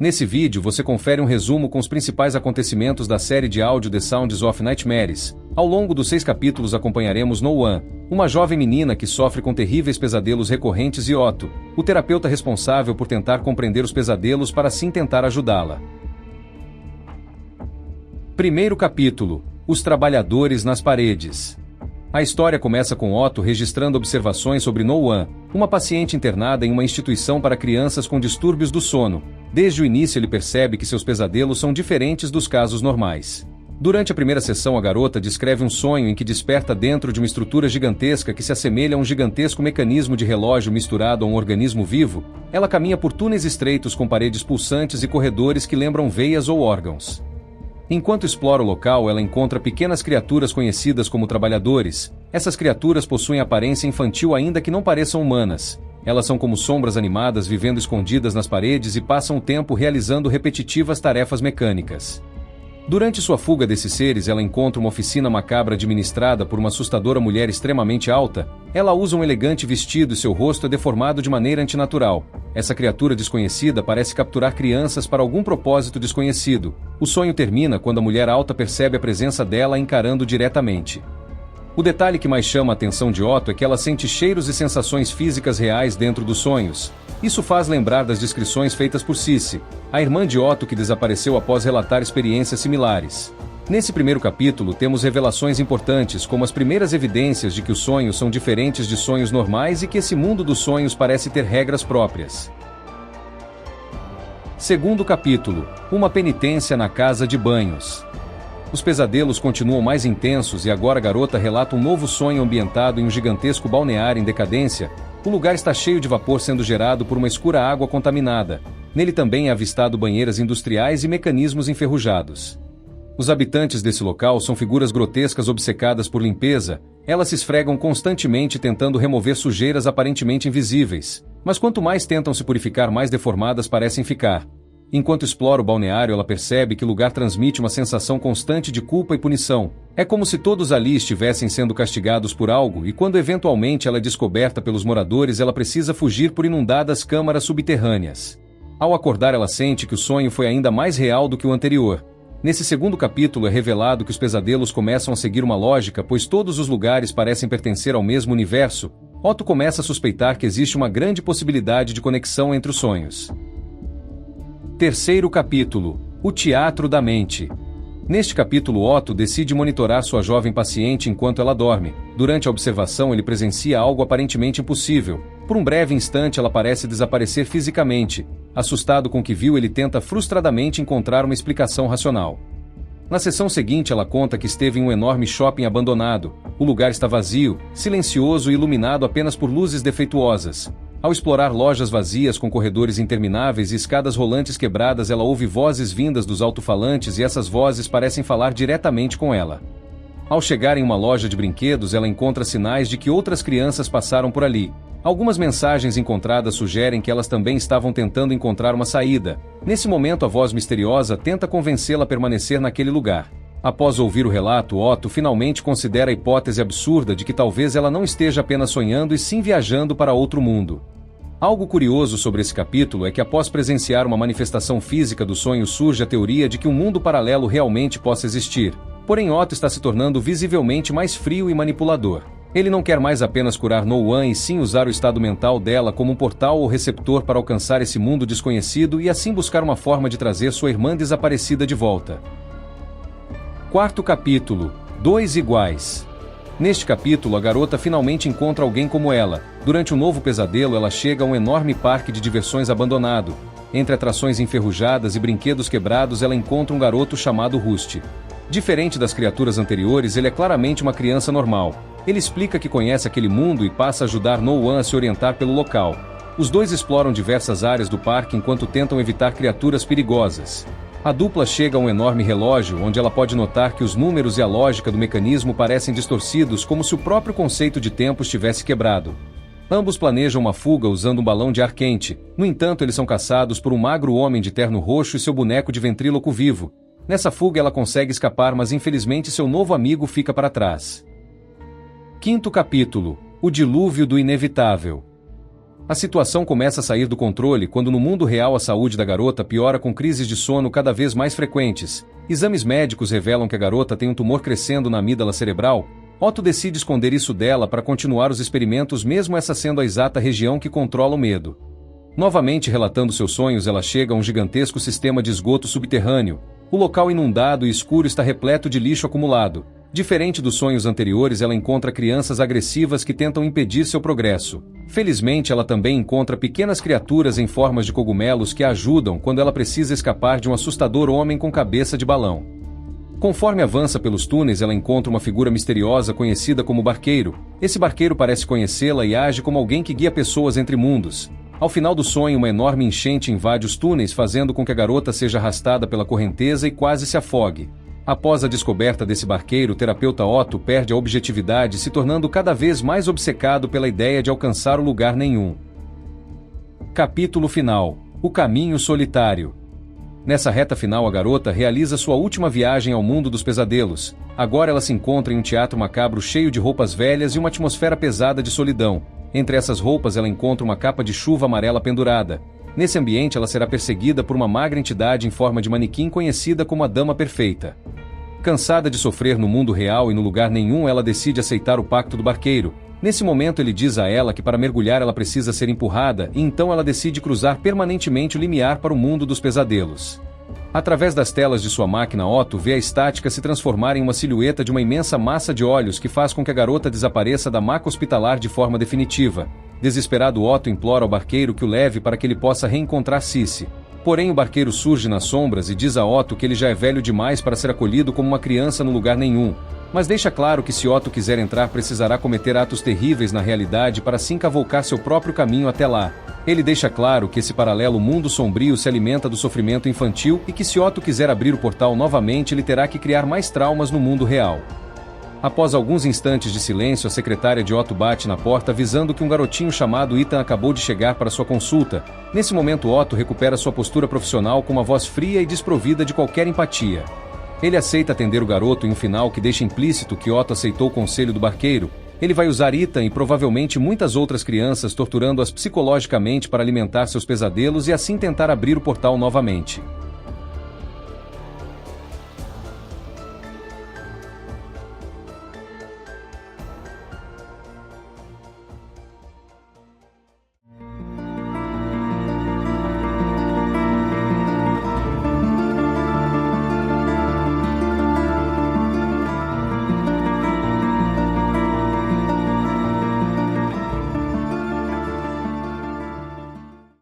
Nesse vídeo você confere um resumo com os principais acontecimentos da série de áudio The Sounds of Nightmares. Ao longo dos 6 capítulos acompanharemos No-One, uma jovem menina que sofre com terríveis pesadelos recorrentes, e Otto, o terapeuta responsável por tentar compreender os pesadelos para assim tentar ajudá-la. Primeiro capítulo: Os trabalhadores nas paredes. A história começa com Otto registrando observações sobre No-One, uma paciente internada em uma instituição para crianças com distúrbios do sono. Desde o início ele percebe que seus pesadelos são diferentes dos casos normais. Durante a primeira sessão, a garota descreve um sonho em que desperta dentro de uma estrutura gigantesca que se assemelha a um gigantesco mecanismo de relógio misturado a um organismo vivo. Ela caminha por túneis estreitos com paredes pulsantes e corredores que lembram veias ou órgãos. Enquanto explora o local, ela encontra pequenas criaturas conhecidas como trabalhadores. Essas criaturas possuem aparência infantil ainda que não pareçam humanas. Elas são como sombras animadas vivendo escondidas nas paredes e passam o tempo realizando repetitivas tarefas mecânicas. Durante sua fuga desses seres, ela encontra uma oficina macabra administrada por uma assustadora mulher extremamente alta. Ela usa um elegante vestido e seu rosto é deformado de maneira antinatural. Essa criatura desconhecida parece capturar crianças para algum propósito desconhecido. O sonho termina quando a mulher alta percebe a presença dela encarando diretamente. O detalhe que mais chama a atenção de Otto é que ela sente cheiros e sensações físicas reais dentro dos sonhos. Isso faz lembrar das descrições feitas por Cici, a irmã de Otto que desapareceu após relatar experiências similares. Nesse primeiro capítulo temos revelações importantes, como as primeiras evidências de que os sonhos são diferentes de sonhos normais e que esse mundo dos sonhos parece ter regras próprias. Segundo capítulo: Uma penitência na casa de banhos. Os pesadelos continuam mais intensos e agora a garota relata um novo sonho ambientado em um gigantesco balneário em decadência. O lugar está cheio de vapor sendo gerado por uma escura água contaminada. Nele também é avistado banheiras industriais e mecanismos enferrujados. Os habitantes desse local são figuras grotescas obcecadas por limpeza. Elas se esfregam constantemente tentando remover sujeiras aparentemente invisíveis. Mas quanto mais tentam se purificar, mais deformadas parecem ficar. Enquanto explora o balneário, ela percebe que o lugar transmite uma sensação constante de culpa e punição. É como se todos ali estivessem sendo castigados por algo, e quando eventualmente ela é descoberta pelos moradores, ela precisa fugir por inundadas câmaras subterrâneas. Ao acordar, ela sente que o sonho foi ainda mais real do que o anterior. Nesse segundo capítulo é revelado que os pesadelos começam a seguir uma lógica, pois todos os lugares parecem pertencer ao mesmo universo. Otto começa a suspeitar que existe uma grande possibilidade de conexão entre os sonhos. Terceiro capítulo: O Teatro da Mente. Neste capítulo, Otto decide monitorar sua jovem paciente enquanto ela dorme. Durante a observação, ele presencia algo aparentemente impossível. Por um breve instante, ela parece desaparecer fisicamente. Assustado com o que viu, ele tenta frustradamente encontrar uma explicação racional. Na sessão seguinte, ela conta que esteve em um enorme shopping abandonado. O lugar está vazio, silencioso e iluminado apenas por luzes defeituosas. Ao explorar lojas vazias com corredores intermináveis e escadas rolantes quebradas, ela ouve vozes vindas dos alto-falantes e essas vozes parecem falar diretamente com ela. Ao chegar em uma loja de brinquedos, ela encontra sinais de que outras crianças passaram por ali. Algumas mensagens encontradas sugerem que elas também estavam tentando encontrar uma saída. Nesse momento, a voz misteriosa tenta convencê-la a permanecer naquele lugar. Após ouvir o relato, Otto finalmente considera a hipótese absurda de que talvez ela não esteja apenas sonhando e sim viajando para outro mundo. Algo curioso sobre esse capítulo é que após presenciar uma manifestação física do sonho surge a teoria de que um mundo paralelo realmente possa existir. Porém, Otto está se tornando visivelmente mais frio e manipulador. Ele não quer mais apenas curar No-One e sim usar o estado mental dela como um portal ou receptor para alcançar esse mundo desconhecido e assim buscar uma forma de trazer sua irmã desaparecida de volta. Quarto capítulo: Dois Iguais. Neste capítulo, a garota finalmente encontra alguém como ela. Durante um novo pesadelo, ela chega a um enorme parque de diversões abandonado. Entre atrações enferrujadas e brinquedos quebrados, ela encontra um garoto chamado Rusty. Diferente das criaturas anteriores, ele é claramente uma criança normal. Ele explica que conhece aquele mundo e passa a ajudar No-One a se orientar pelo local. Os dois exploram diversas áreas do parque enquanto tentam evitar criaturas perigosas. A dupla chega a um enorme relógio, onde ela pode notar que os números e a lógica do mecanismo parecem distorcidos, como se o próprio conceito de tempo estivesse quebrado. Ambos planejam uma fuga usando um balão de ar quente. No entanto, eles são caçados por um magro homem de terno roxo e seu boneco de ventríloco vivo. Nessa fuga, ela consegue escapar, mas infelizmente seu novo amigo fica para trás. Quinto capítulo: O Dilúvio do Inevitável. A situação começa a sair do controle quando no mundo real a saúde da garota piora com crises de sono cada vez mais frequentes. Exames médicos revelam que a garota tem um tumor crescendo na amígdala cerebral. Otto decide esconder isso dela para continuar os experimentos, mesmo essa sendo a exata região que controla o medo. Novamente relatando seus sonhos, ela chega a um gigantesco sistema de esgoto subterrâneo. O local inundado e escuro está repleto de lixo acumulado. Diferente dos sonhos anteriores, ela encontra crianças agressivas que tentam impedir seu progresso. Felizmente, ela também encontra pequenas criaturas em formas de cogumelos que a ajudam quando ela precisa escapar de um assustador homem com cabeça de balão. Conforme avança pelos túneis, ela encontra uma figura misteriosa conhecida como Barqueiro. Esse barqueiro parece conhecê-la e age como alguém que guia pessoas entre mundos. Ao final do sonho, uma enorme enchente invade os túneis, fazendo com que a garota seja arrastada pela correnteza e quase se afogue. Após a descoberta desse barqueiro, o terapeuta Otto perde a objetividade, se tornando cada vez mais obcecado pela ideia de alcançar o lugar nenhum. Capítulo final: O caminho solitário. Nessa reta final, a garota realiza sua última viagem ao mundo dos pesadelos. Agora ela se encontra em um teatro macabro cheio de roupas velhas e uma atmosfera pesada de solidão. Entre essas roupas, ela encontra uma capa de chuva amarela pendurada. Nesse ambiente, ela será perseguida por uma magra entidade em forma de manequim conhecida como a Dama Perfeita. Cansada de sofrer no mundo real e no lugar nenhum, ela decide aceitar o pacto do barqueiro. Nesse momento, ele diz a ela que para mergulhar ela precisa ser empurrada, e então ela decide cruzar permanentemente o limiar para o mundo dos pesadelos. Através das telas de sua máquina, Otto vê a estática se transformar em uma silhueta de uma imensa massa de olhos que faz com que a garota desapareça da maca hospitalar de forma definitiva. Desesperado, Otto implora ao barqueiro que o leve para que ele possa reencontrar Cici. Porém, o barqueiro surge nas sombras e diz a Otto que ele já é velho demais para ser acolhido como uma criança no lugar nenhum. Mas deixa claro que se Otto quiser entrar, precisará cometer atos terríveis na realidade para assim cavalcar seu próprio caminho até lá. Ele deixa claro que esse paralelo mundo sombrio se alimenta do sofrimento infantil e que se Otto quiser abrir o portal novamente, ele terá que criar mais traumas no mundo real. Após alguns instantes de silêncio, a secretária de Otto bate na porta avisando que um garotinho chamado Ethan acabou de chegar para sua consulta. Nesse momento, Otto recupera sua postura profissional com uma voz fria e desprovida de qualquer empatia. Ele aceita atender o garoto em um final que deixa implícito que Otto aceitou o conselho do barqueiro. Ele vai usar Ethan e provavelmente muitas outras crianças, torturando-as psicologicamente para alimentar seus pesadelos e assim tentar abrir o portal novamente.